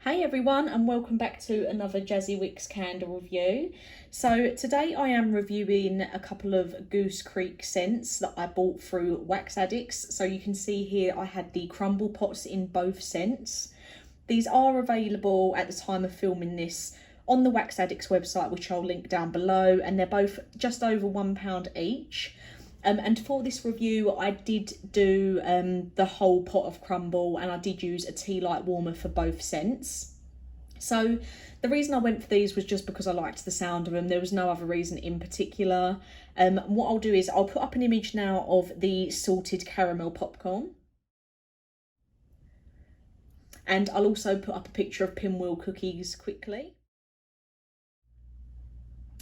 Hey everyone, and welcome back to another Jazzy Wicks candle review. So today I am reviewing a couple of Goose Creek scents that I bought through Wax Addicts. So you can see here I had the crumble pots in both scents. These are available at the time of filming this on the Wax Addicts website, which I'll link down below, and they're both just over £1 each. And for this review, I did do the whole pot of crumble, and I did use a tea light warmer for both scents. So the reason I went for these was just because I liked the sound of them. There was no other reason in particular. What I'll do is I'll put up an image now of the salted caramel popcorn. And I'll also put up a picture of Pinwheel cookies quickly.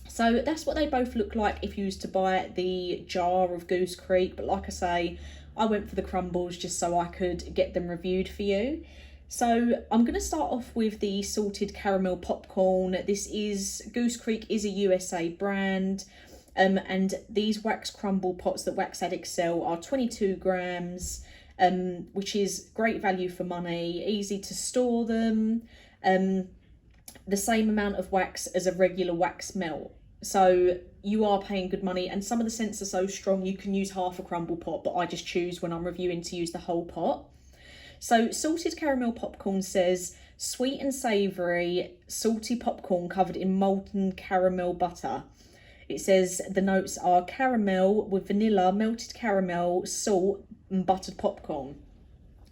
So that's what they both look like if you used to buy the jar of Goose Creek. But like I say, I went for the crumbles just so I could get them reviewed for you. So I'm going to start off with the salted caramel popcorn. Goose Creek is a USA brand. And these wax crumble pots that Wax Addicts sell are 22 grams, which is great value for money, easy to store them. The same amount of wax as a regular wax melt. So you are paying good money, and some of the scents are so strong you can use half a crumble pot, but I just choose when I'm reviewing to use the whole pot. So salted caramel popcorn says sweet and savoury salty popcorn covered in molten caramel butter. It says the notes are caramel with vanilla, melted caramel, salt and buttered popcorn.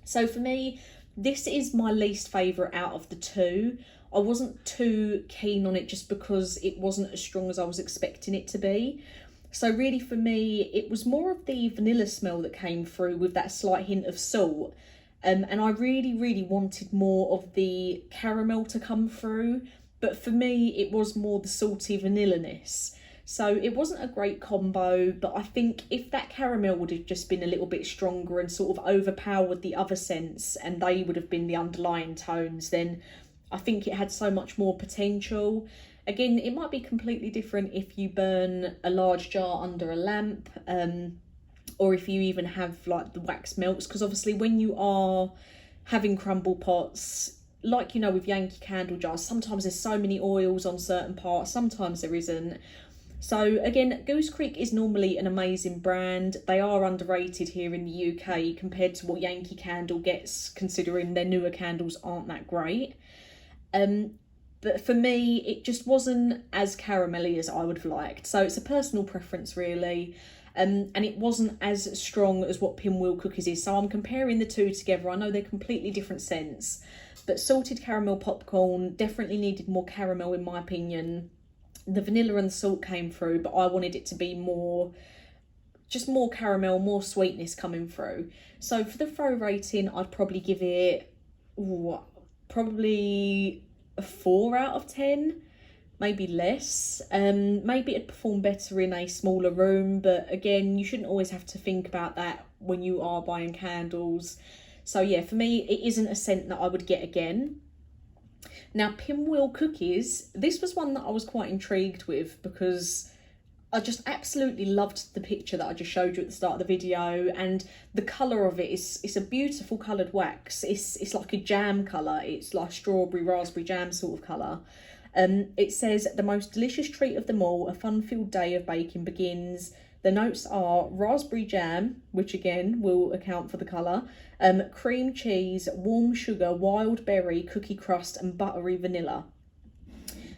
So for me, this is my least favourite out of the two. I wasn't too keen on it just because it wasn't as strong as I was expecting it to be. So really for me, it was more of the vanilla smell that came through with that slight hint of salt. And I really wanted more of the caramel to come through. But for me, it was more the salty vanilla-ness. So it wasn't a great combo, but I think if that caramel would have just been a little bit stronger and sort of overpowered the other scents, and they would have been the underlying tones, then I think it had so much more potential. Again, it might be completely different if you burn a large jar under a lamp, or if you even have like the wax melts, because obviously when you are having crumble pots, like you know with Yankee candle jars, sometimes there's so many oils on certain parts, sometimes there isn't. So again, Goose Creek is normally an amazing brand. They are underrated here in the UK compared to what Yankee Candle gets, considering their newer candles aren't that great. But for me, it just wasn't as caramelly as I would have liked. So it's a personal preference really. And it wasn't as strong as what Pinwheel cookies is. So I'm comparing the two together. I know they're completely different scents, but salted caramel popcorn definitely needed more caramel in my opinion. The vanilla and the salt came through, but I wanted it to be more caramel, more sweetness coming through. So for the throw rating, I'd probably give it probably a 4 out of 10, maybe less. Maybe it'd perform better in a smaller room, but again, you shouldn't always have to think about that when you are buying candles. So yeah, for me, it isn't a scent that I would get again. Now, Pinwheel cookies, this was one that I was quite intrigued with because I just absolutely loved the picture that I just showed you at the start of the video, and the colour of it is, it's a beautiful coloured wax. It's like a jam colour. It's like strawberry, raspberry jam sort of colour. It says, the most delicious treat of them all, a fun-filled day of baking begins. The notes are raspberry jam, which again will account for the colour, cream cheese, warm sugar, wild berry, cookie crust and buttery vanilla.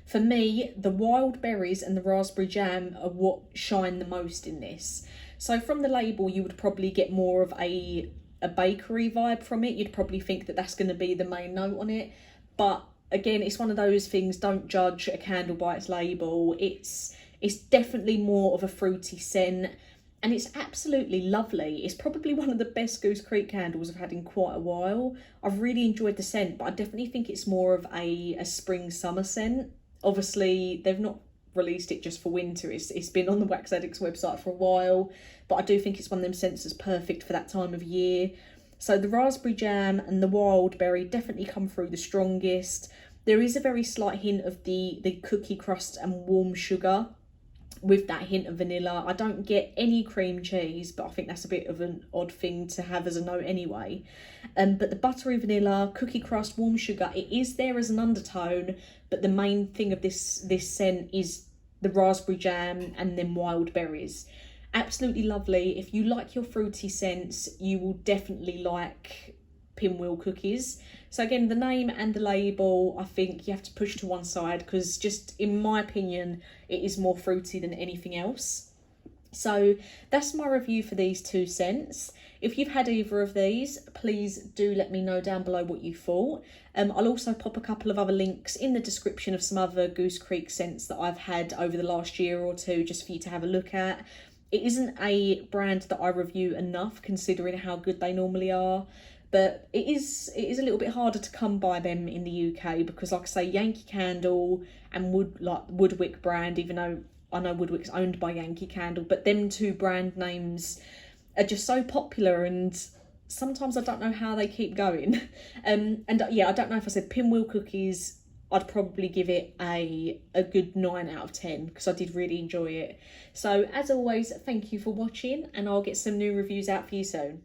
For me, the wild berries and the raspberry jam are what shine the most in this. So from the label, you would probably get more of a bakery vibe from it. You'd probably think that that's going to be the main note on it. But again, it's one of those things, don't judge a candle by its label. It's definitely more of a fruity scent, and it's absolutely lovely. It's probably one of the best Goose Creek candles I've had in quite a while. I've really enjoyed the scent, but I definitely think it's more of a spring-summer scent. Obviously, they've not released it just for winter. It's been on the Wax Addicts website for a while, but I do think it's one of them scents that's perfect for that time of year. So the raspberry jam and the wild berry definitely come through the strongest. There is a very slight hint of the cookie crust and warm sugar. with that hint of vanilla. I don't get any cream cheese, but I think that's a bit of an odd thing to have as a note anyway. But the buttery vanilla, cookie crust, warm sugar, it is there as an undertone, but the main thing of this scent is the raspberry jam and then wild berries. Absolutely lovely. If you like your fruity scents, you will definitely like Pinwheel cookies. So again, the name and the label, I think you have to push to one side, because just in my opinion, it is more fruity than anything else. So that's my review for these two scents. If you've had either of these, please do let me know down below what you thought. I'll also pop a couple of other links in the description of some other Goose Creek scents that I've had over the last year or two, just for you to have a look at. It isn't a brand that I review enough, considering how good they normally are. But it is a little bit harder to come by them in the UK, because like I say, Yankee Candle and Woodwick brand, even though I know Woodwick's owned by Yankee Candle, but them two brand names are just so popular, and sometimes I don't know how they keep going. And yeah, I don't know if I said Pinwheel cookies, I'd probably give it a good 9 out of 10, because I did really enjoy it. So as always, thank you for watching, and I'll get some new reviews out for you soon.